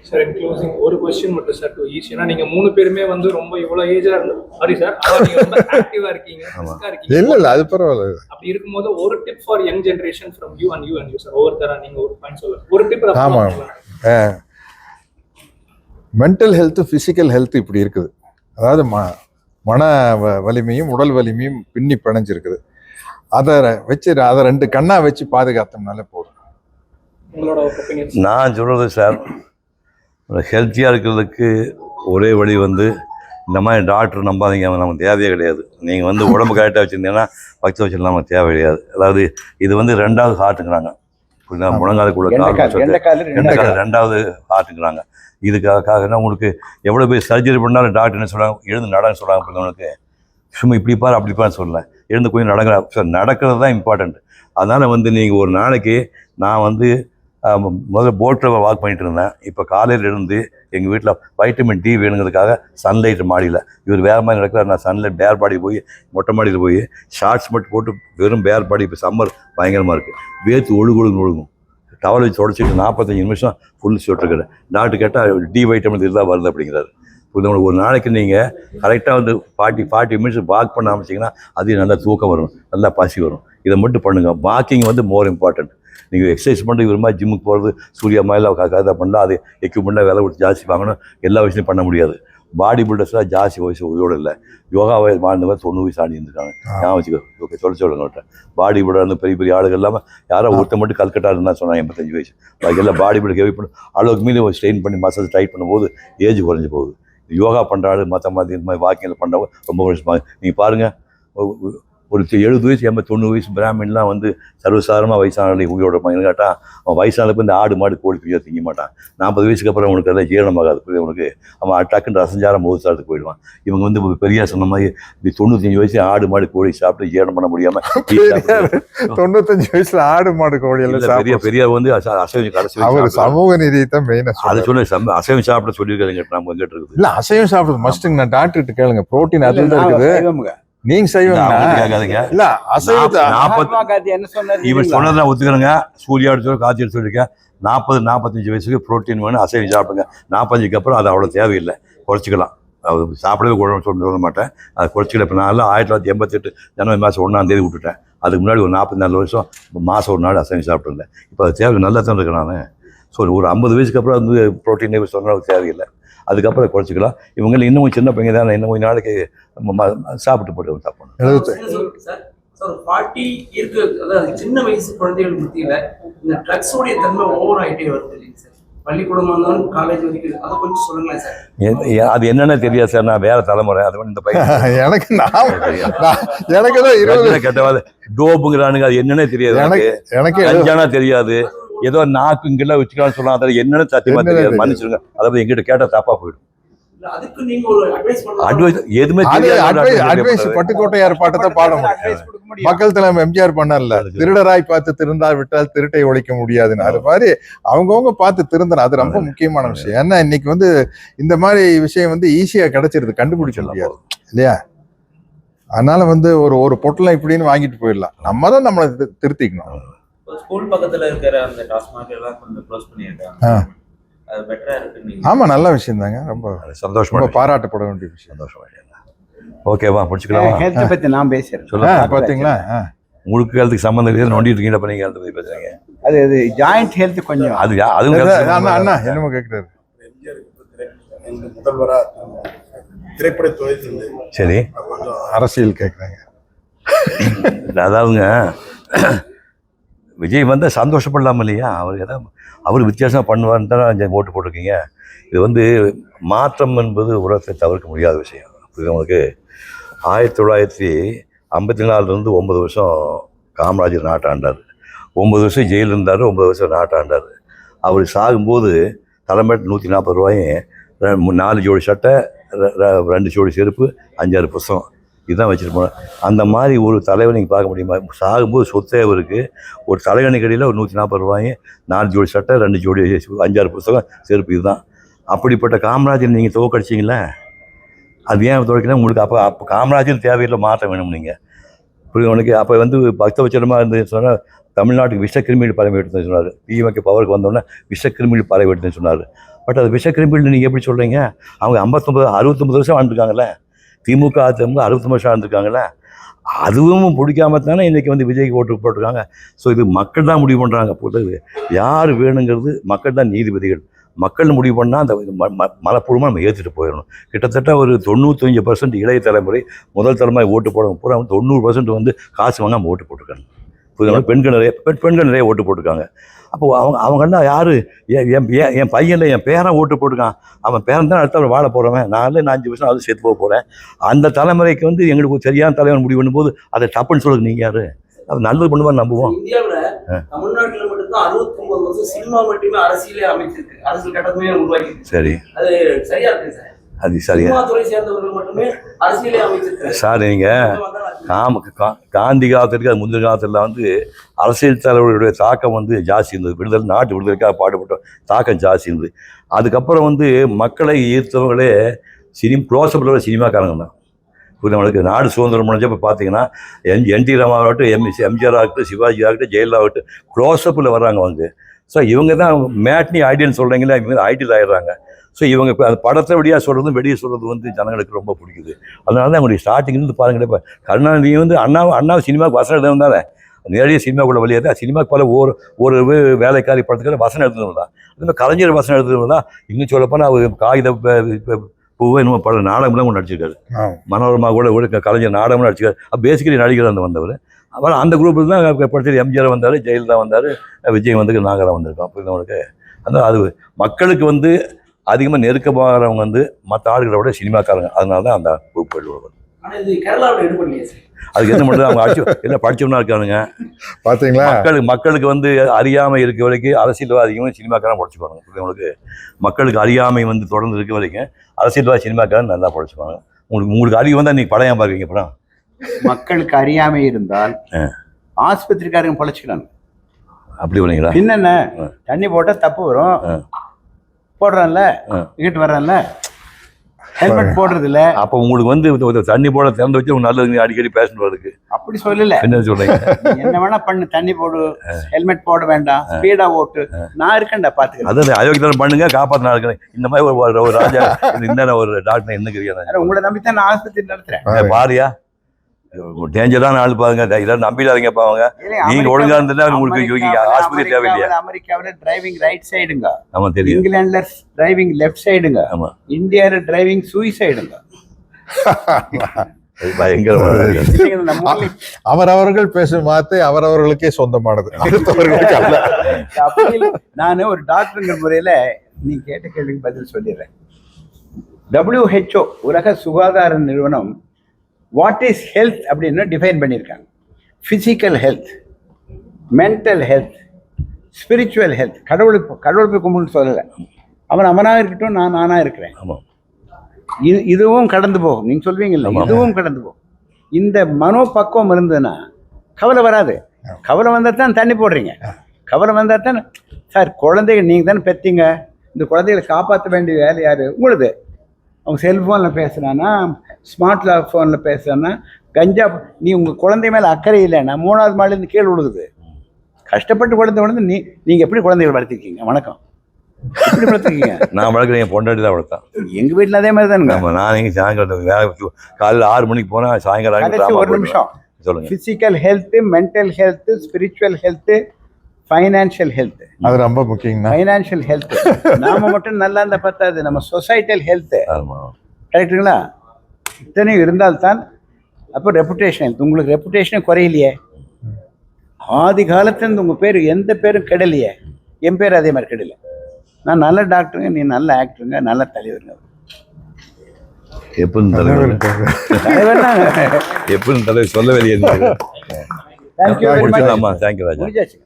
Sir இன் closing ஒரு question மட்டும் sir to each. ஏன்னா நீங்க 3 பேருமே வந்து ரொம்ப இவ்வளவு ஏஜா சாரி சார் நீங்க ரொம்ப ஆக்டிவா இருக்கீங்க, ஃபிட்கா இருக்கீங்க. இல்ல அது பரவாயில்ல. அப்படி இருக்கும்போது ஒரு tip for young generation from you and you sir. ஒவ்வொருத்தரா நீங்க ஒரு பாயிண்ட் சொல்லுங்க. ஒரு டிப். ஆமா, மென்டல் ஹெல்த் பிசிக்கல் ஹெல்த் இப்படி இருக்குது. அதாவது மன வலிமையும் உடல் வலிமையும் பின்னி பிணைஞ்சிருக்குது. அதை வச்சு அதை 2 கண்ணா வச்சு பாதுகாத்தோம்னாலே போதும். நான் சொல்கிறது சார், ஹெல்த்தியாக இருக்கிறதுக்கு ஒரே வழி வந்து இந்த மாதிரி டாக்டர் நம்பாதீங்க, நமக்கு தேவையே கிடையாது. நீங்கள் வந்து உடம்பு கரெக்டாக வச்சுருந்தீங்கன்னா பக்தி வச்சுருந்தா நமக்கு தேவை கிடையாது. அதாவது இது வந்து 2வது ஹார்ட்டுங்கிறாங்க. முழங்காலுக்குள்ள கால் 2வது ஹார்ட்டுங்கிறாங்க. இதுக்காக உங்களுக்கு எவ்வளோ பேர் சர்ஜரி பண்ணாலும் டாக்டர் என்ன சொல்கிறாங்க, எழுந்து நடன்னு சொல்கிறாங்க. பிள்ளைங்களுக்கு சும்மா இப்படி பாரு அப்படி பாரு சொல்லலை, எழுந்து கொஞ்சம் நடக்கிறது தான் இம்பார்ட்டண்ட். அதனால் வந்து நீங்கள் ஒரு நாளைக்கு, நான் வந்து முதல்ல போட்டில் வாக் பண்ணிட்டு இருந்தேன். இப்போ காலையில் இருந்து எங்கள் வீட்டில் வைட்டமின் டி வேணுங்கிறதுக்காக சன்லைட் மாடியில், இவர் வேறு மாதிரி நடக்கிறார், நான் சன்லைட் பேர் பாடி போய் மொட்டை மாடியில் போய் ஷார்ட்ஸ் மட்டும் போட்டு வெறும் பேர் பாடி. இப்போ சம்மர் பயங்கரமாக இருக்குது, வேர்த்து ஒழுகும். டவல் வச்சு தொடச்சிட்டு 45 நிமிஷம் ஃபுல் சொட்டுருக்கிறேன். டாக்டர் கேட்டால் டி வைட்டமின் இதுதான் வருது அப்படிங்கிறாரு. உங்களுக்கு ஒரு நாளைக்கு நீங்கள் கரெக்டாக வந்து 40 மினிட்ஸ் வாக் பண்ண ஆரம்பிச்சிங்கன்னா அது நல்லா தூக்கம் வரும், நல்லா பசி வரும். இதை மட்டும் பண்ணுங்கள். வாக்கிங் வந்து மோர் இம்பார்ட்டன்ட். நீங்கள் எக்ஸசைஸ் பண்ணுறது இவர் மாதிரி ஜிம்முக்கு போகிறது, சூர்யா மாதிரி கதை பண்ணால் அது எக்யூப்மெண்ட்டாக விலை கொடுத்து ஜாஸ்தி வாங்கணும், எல்லா வயசுலையும் பண்ண முடியாது. பாடி பில்டர்ஸ்லாம் ஜாஸ்தி வயசு உயிரோடு இல்லை. யோகா வயசு வாழ்ந்தவர் 90 வயசு ஆடி இருந்திருக்காங்க. ஞாபகம் வச்சுக்கோ. ஓகே, சொல்லுங்கள்ட்ட. பாடி பில்டர் வந்து பெரிய ஆளுகள் இல்லாமல் யாரோ ஒருத்த மட்டும் கல்கட்டா இருந்தால் சொன்னாங்க 85 வயசு. பாக்கி எல்லாம் பாடி பில்டர் ஹெவி பண்ணி அளவுக்கு மீறி ஸ்ட்ரெயின் பண்ணி மசில்ஸ் டைட் பண்ணும்போது ஏஜ் குறைஞ்சி போகுது. யோகா பண்ணுறாரு, மற்ற மாதிரி இந்த மாதிரி வாக்கிங்கில் பண்ணுறவங்க ரொம்ப வருஷமாக நீங்கள் பாருங்கள். ஒரு 70 வயசு 90 வயசு பிராமின்லாம் வந்து சர்வசாதாரணமாக வயசானாலே உயிரோட பையன் கேட்டால் அவன் வயசானப்போ இந்த ஆடு மாடு கோழி பிரியாக திங்க மாட்டான். 40 வயசுக்கு அப்புறம் அவனுக்கு எல்லாம் ஜீரணமாகாது. உனக்கு அவன் டக்குன்னு ரசஞ்சாரம் மோசாரத்துக்கு போயிடுவான். இவங்க வந்து பெரியா சொன்ன மாதிரி இந்த 95 வயசு ஆடு மாடு கோழி சாப்பிட்டு ஜீரணம் பண்ண முடியாமல் 95 வயசுல ஆடு மாடு கோழி எல்லாம் பெரியார் வந்து அசைவம் கடைசி சமூக நீதியை தான் மெயினா அதை சொன்ன அசைவம் சாப்பிட சொல்லியிருக்காங்க. நம்ம எங்கிட்ட இருக்குது இல்லை அசைவம் சாப்பிடுறது மஸ்ட்டுங்க. நான் டாக்டர்கிட்ட கேளுங்க, புரோட்டீன் அதில் தான் இருக்குது. நீங்க செய்வீங்க இல்ல அசைவத்தை இவன் சொன்னதை ஒத்துக்கிறேங்க. சூர்யா காய்ச்சி சொல்லியிருக்கேன். 40-45 வயசுக்கு புரோட்டீன் வேணும், அசைவம் சாப்பிடுங்க. 45க்கு அப்புறம் அது அவ்வளோ தேவையில்லை, குறைச்சிக்கலாம். அது சாப்பிடவே சொல்ல மாட்டேன், அதை குறைச்சிக்கல. இப்போ நான் 1988 ஜனவரி மாதம் 1ஆம் தேதி விட்டுட்டேன். அதுக்கு முன்னாடி ஒரு 44 வருஷம் மாதம் ஒரு நாள் அசைவம் சாப்பிட்டுருந்தேன். இப்போ அது தேவை நல்லா தான் இருக்கேன் நான். ஸோ ஒரு 50 வயசுக்கு அப்புறம் வந்து புரோட்டீனே சொன்னால் தேவையில்லை, அதுக்கப்புறம் குறைச்சிக்கலாம். இவங்க இன்னும் சின்ன பையன் தான், இன்னும் கொஞ்சம் நாளைக்கு சாப்பிட்டு போட்டு சாப்பிடணும். சின்ன வயசு குழந்தைகள் மத்தியில இந்த ட்ரக்ஸோடைய தன்மை ஓவர் ஆகிட்டே வருது இல்லைங்க சார். பள்ளிக்கூடம் வந்தாலும் காலேஜ் வரைக்கும் அதை கொஞ்சம் சொல்லுங்களேன் சார். அது என்னன்னு தெரியாது சார், நான் வேற தலைமுறை. அது இந்த பையன் எனக்கு தான் கேட்டவாது டோப்புங்கிறானுங்க, அது என்னன்னே தெரியாது. எனக்கு கஞ்சானா தெரியாது, ஏதோ நாக்கு இங்கெல்லாம் வச்சுக்கலாம்னு சொல்லலாம். அதில் என்னன்னு சத்தியமா தெரியாது, மன்னிச்சிருங்க. அதாவது எங்கிட்ட கேட்டால் தப்பா போயிடும். பட்டுக்கோட்டையார் பாட்டத்தை பாட முடியும். மக்கள் தலைவர் எம்ஜிஆர் பண்ணல, திருடராய் பார்த்து திருந்தா விட்டால் திருட்டை ஒழிக்க முடியாதுன்னு. அது மாதிரி அவங்கவுங்க பார்த்து திருந்தணும். அது ரொம்ப முக்கியமான விஷயம். ஏன்னா இன்னைக்கு வந்து இந்த மாதிரி விஷயம் வந்து ஈஸியா கிடைச்சிருது, கண்டுபிடிக்க முடியாது இல்லையா? அதனால வந்து ஒரு பொட்டலம் இப்படின்னு வாங்கிட்டு போயிடலாம். நம்ம தான் நம்மளை திருத்திக்கணும். ஸ்கூல் பக்கத்துல இருக்கிற அந்த டாஸ்மாக் எல்லாம் கொஞ்சம் க்ளோஸ் பண்ணிருக்காங்க. அது பெட்டரா இருக்கு. ஆமா, நல்ல விஷயம் தாங்க. ரொம்ப சந்தோஷமா, பாராட்டப்பட வேண்டிய விஷயம். சந்தோஷமா. ஓகேவா, முடிச்சுக்கலாம். ஹெல்த் பத்தி நான் பேசுறேன். பாத்தீங்களா, உங்களுக்கு ஹெல்த்துக்கு சம்பந்தம் இல்லை, நோண்டிட்டு இருக்கீங்க. பண்ணி ஹெல்த் பத்தி பேசுறீங்க. அது ஜாயிண்ட் ஹெல்த் கொஞ்சம் அதுவும் அண்ணா என்னமோ கேட்கிறாரு. முதல்வரா திரைப்பட துறை சரி அரசியல் கேட்குறாங்க. அதாவதுங்க, விஜய் வந்து சந்தோஷப்படலாம இல்லையா? அவர் வித்தியாசம் பண்ணுவார்னு தான் ஓட்டு போட்டிருக்கீங்க. இது வந்து மாற்றம் என்பது உலகத்தை தவிர்க்க முடியாத விஷயம். உங்களுக்கு 1954 9 வருஷம் காமராஜர் நாட்டாண்டார், 9 வருஷம் ஜெயிலில் இருந்தார், 9 வருஷம் நாட்டாண்டார். அவர் சாகும்போது தலைமைட்டு 140 ரூபாயும் 4 ஜோடி சட்டை, 2 ஜோடி செருப்பு, 5-6 புத்தகம் இதுதான் வச்சுருப்போம். அந்த மாதிரி ஒரு தலைவர் நீங்கள் பார்க்க முடியுமா? சாகும்போது சொத்தே அவருக்கு ஒரு தலைவணி கடையில் ஒரு 140 ரூபாயும் 4 ஜோடி சட்டை, 2 ஜோடி 5-6 புத்தகம் செருப்பு, இதுதான். அப்படிப்பட்ட காமராஜர் நீங்கள் துவக்கடிச்சிங்களே, அது ஏன் துவக்கணும்? உங்களுக்கு அப்போ காமராஜர் தேவையில்லை, மாற்றம் வேணும் நீங்கள். புரியுது உனக்கு? அப்போ வந்து பக்தவச்சனமாக இருந்து சொன்னால் தமிழ்நாட்டுக்கு விஷக்கிருமிகள் பரவிட்டுன்னு சொன்னார். டிஎம்கே பவருக்கு வந்தோடனே விஷக்கிருமிகள் பரவிட்டுன்னு சொன்னார். பட் அது விஷக்கிருமிகள் நீங்கள் எப்படி சொல்கிறீங்க? அவங்க 69 வருஷம் வாழ்ந்துருக்காங்கல்ல. திமுக அதிமுக 69 வருஷம் வாழ்ந்துருக்காங்கல்ல. அதுவும் பிடிக்காம தானே இன்றைக்கி வந்து விஜய்க்கு ஓட்டு போட்டிருக்காங்க. ஸோ இது மக்கள் தான் முடிவு பண்ணுறாங்க. பொறுத்தது யார் வேணுங்கிறது மக்கள் தான் நீதிபதிகள். மக்கள் முடிவு பண்ணால் அந்த மனப்பூர்வமாக நம்ம ஏற்றுட்டு போயிடணும். கிட்டத்தட்ட ஒரு 95% இளைய தலைமுறை முதல் தலைமுறை ஓட்டு போட பூரா 90% வந்து காசு வாங்காமல் ஓட்டு போட்டிருக்காங்க. புரியுது? பெண்கள் நிறைய ஓட்டு போட்டிருக்காங்க. அப்போது அவங்கெல்லாம் யார்? என் பையன் என் பேரன் ஓட்டு போட்டிருக்கான். அவன் பேரன் தான் அடுத்த அவர் வாழ போகிறவன். நான் 5 வருஷம் அது சேர்த்து போக போகிறேன். அந்த தலைமுறைக்கு வந்து எங்களுக்கு ஒரு சரியான தலைவன் முடிவு பண்ணும்போது அதை தப்புன்னு சொல்லுது. நீங்கள் யார்? அது நல்லது பண்ணுவான்னு நம்புவோம். இந்தியாவில் தமிழ்நாட்டில் மட்டும்தான் 69 வருஷம் சினிமா மட்டுமே அரசியலே அமைச்சிருக்கு, அரசியல் கட்டமே உருவாக்கி. சரி, அது சரியா இருக்கு சார்? அது சரியா? துறை சேர்ந்தவர்கள் மட்டுமே அரசியலே அமைச்சிருக்கு சார். நீங்கள் காந்தி காலத்திற்கு அது முந்தின காலத்தில் வந்து அரசியல் தலைவர்களுடைய தாக்கம் வந்து ஜாஸ்தி இருந்தது. நாட்டு விடுதலுக்காக பாடுபட்ட தாக்கம் ஜாஸ்தி இருந்தது. அதுக்கப்புறம் வந்து மக்களை ஈர்த்தவங்களே க்ளோஸப்பில் சினிமாக்காரங்க தான். நம்மளுக்கு நாடு சுதந்திரம் முடிஞ்சப்போ பார்த்தீங்கன்னா என்டி ராமாவாகட்டும், எம்ஜிஆர் ஆகட்டும், சிவாஜி ஆகட்டும், ஜெயலலிதா ஆகட்டும் க்ளோஸப்பில் வர்றாங்க அவங்க. ஸோ இவங்க தான் மேட்னி ஐடியல்னு சொல்கிறீங்களா, இவங்க ஐடியல் ஆகிடுறாங்க. ஸோ இவங்க இப்போ அந்த படத்தை வெளியாக சொல்கிறதும் வெளியே சொல்கிறது வந்து ஜனங்களுக்கு ரொம்ப பிடிக்குது. அதனால தான் அவங்களுடைய ஸ்டார்டிங்லேருந்து பாருங்களேன். இப்போ கருணாநிதி வந்து அண்ணாவை சினிமாவுக்கு வசனம் எழுதுனது தானே, நேரடியாக சினிமாக்குள்ள வழியாக தான். சினிமாவுக்கு பல ஒரு வேலைக்காரி படத்துக்கு வசனம் எழுதுனது தான். அதுமாதிரி கலைஞர் வசனம் எழுதுனது தான். இன்னும் சொல்லப்போனால் அவர் காகித பூவை இன்னும் பல நாடகம்லாம் ஒன்று நடிச்சிருக்காரு. மனோரமா கூட கலைஞர் நாடகம்லாம் நடிச்சிருக்காரு. பேசிக்கலி நடிகர் அந்த வந்தவர். அப்புறம் அந்த குரூப்பில் தான் படித்தது எம்ஜிஆர் வந்தார், ஜெயலலிதா வந்தார், விஜய் வந்து நாகரா வந்திருக்கோம். அப்போ அவங்களுக்கு அது மக்களுக்கு வந்து அதிகமாக நெருக்கமாகறவங்க வந்து மற்ற ஆளுகளை விட சினிமாக்காரங்க. அதனால தான் அந்த குரூப் எழுதுவாங்க. அதுக்கு என்ன பண்ணுறது? அவங்க எல்லாம் படிச்சவனா இருக்கானுங்க. பார்த்தீங்களா? மக்களுக்கு வந்து அறியாமை இருக்க வரைக்கும் அரசியல்வாதிகளும் சினிமாக்காரன் படிச்சுப்பாங்க. உங்களுக்கு மக்களுக்கு அறியாமை வந்து தொடர்ந்து இருக்க வரைக்கும் அரசியல்வாதி சினிமாக்காரன் நல்லா படிச்சுப்பாங்க. உங்களுக்கு அறிவு வந்தால் நீங்கள் படம் பார்க்குறீங்க. படம் மக்களுக்கு அறியாமை இருந்தால் ஆஸ்பத்திரிக்காரங்க பழச்சிக்கிறாங்க. அப்படி வரீங்களா? என்னென்ன தண்ணி போட்டால் தப்பு வரும், போடுறான்ல, இங்கிட்டு வர்றான்ல, ஹெல்மெட் போடுறது இல்ல. அப்போ உங்களுக்கு வந்து தண்ணி போட திறந்து வச்சு நல்லது அடிக்கடி பேஷண்ட் வருதுக்கு அப்படி சொல்லல. என்ன சொல்றீங்க? என்ன வேணா பண்ணு, தண்ணி போடு, ஹெல்மெட் போட வேண்டாம், ஸ்பீடா ஓட்டு, நான் இருக்கேன்டா பாத்துக்கிறேன். அதாவது அயோக்கியம் பண்ணுங்க, காப்பாற்றினா இருக்கேன். இந்த மாதிரி ஒரு ராஜா இந்த ஒரு டாக்டர் என்ன உங்களை நம்பித்தான் நான் ஆஸ்பத்திரி நடத்துறேன். பாரியா டேஞ்சரான ஆள் பாருங்க, இதெல்லாம் நம்பிடாதீங்க. பாவங்க நீங்க ஒழுங்கா இருந்தா உங்களுக்கு ஆஸ்பத்திரி தேவையில்லையா? அமெரிக்காவில் டிரைவிங் ரைட் சைடுங்க. ஆமா தெரியும். இங்கிலாந்துல டிரைவிங் லெஃப்ட் சைடுங்க. ஆமா. இந்தியாவில் டிரைவிங் சூசைடுங்க. அவரவர்கள் பேசும் வார்த்தை அவரவர்களுக்கே சொந்தமானது. நான் ஒரு டாக்டருங்கிற முறையில நீ கேட்ட கேள்விக்கு பதில் சொல்லிடுறேன். WHO உலக சுகாதார நிறுவனம் வாட் இஸ் ஹெல்த் அப்படின்னு டிஃபைன் பண்ணியிருக்காங்க. Physical health, mental health, spiritual health. கடவுள் போய் கும்பிட்டு சொல்லலை. அவனாக இருக்கட்டும், நானாக இருக்கிறேன். இதுவும் கடந்து போகும். நீங்கள் சொல்வீங்கல்ல, இதுவும் கடந்து போகும். இந்த மனோ பக்குவம் இருந்ததுன்னா கவலை வராது. கவலை வந்தால் தான் தண்ணி போடுறீங்க. கவலை வந்தால் தான் சார் குழந்தைகள் நீங்கள் தானே பெற்றீங்க. இந்த குழந்தைகளை காப்பாற்ற வேண்டிய வேலை யார்? உங்களுது. அவங்க செல்ஃபோனில் பேசுகிறான்னா, ஸ்மார்ட் ஃபோனில் பேசுகிறான்னா, கஞ்சா. நீ உங்கள் குழந்தை மேலே அக்கறை இல்லைன்னா 3வது மாடிலேருந்து கீழே விழுகுது. கஷ்டப்பட்டு குழந்தை வளர்ந்து நீங்கள் எப்படி குழந்தைகள் வளர்த்திருக்கீங்க? வணக்கம். எப்படி வளர்த்துருக்கீங்க? நான் வளர்க்குறேன், என் பொண்டாட்டி தான் வளர்த்தேன். எங்கள் வீட்டில் அதே மாதிரி தானுங்க. நான் நீங்கள் சாயங்காலம் காலையில் 6 மணிக்கு போனால் சாயங்காலம் ஒரு நிமிஷம் சொல்லுங்கள். Physical health, mental health, spiritual health, financial health. அது ரொம்ப முக்கியங்கண்ணா. ஃபைனான்ஷியல் ஹெல்த் நாம மட்டும் நல்லா இருந்தால் பத்தாது, நம்ம சொசைட்டல் ஹெல்த்து. கரெக்டுங்களா? இத்தனையும் இருந்தால்தான். அப்போ ரெப்புடேஷன் ஹெல்த். உங்களுக்கு ரெப்புடேஷனே குறையிலையே. ஆதி காலத்துலேருந்து உங்கள் பேர் எந்த பேரும் கெடலையே. என் பேர் அதே மாதிரி கெடலை. நான் நல்ல டாக்டருங்க, நீ நல்ல ஆக்டருங்க, நல்ல தலைவருங்க. எப்படின்னு தலைவர் எப்படின்னு தலைவர் சொல்ல வெளியே. Thank you very much. ஆமாம், தேங்க்யூ ராஜா. முடிஞ்சாச்சு.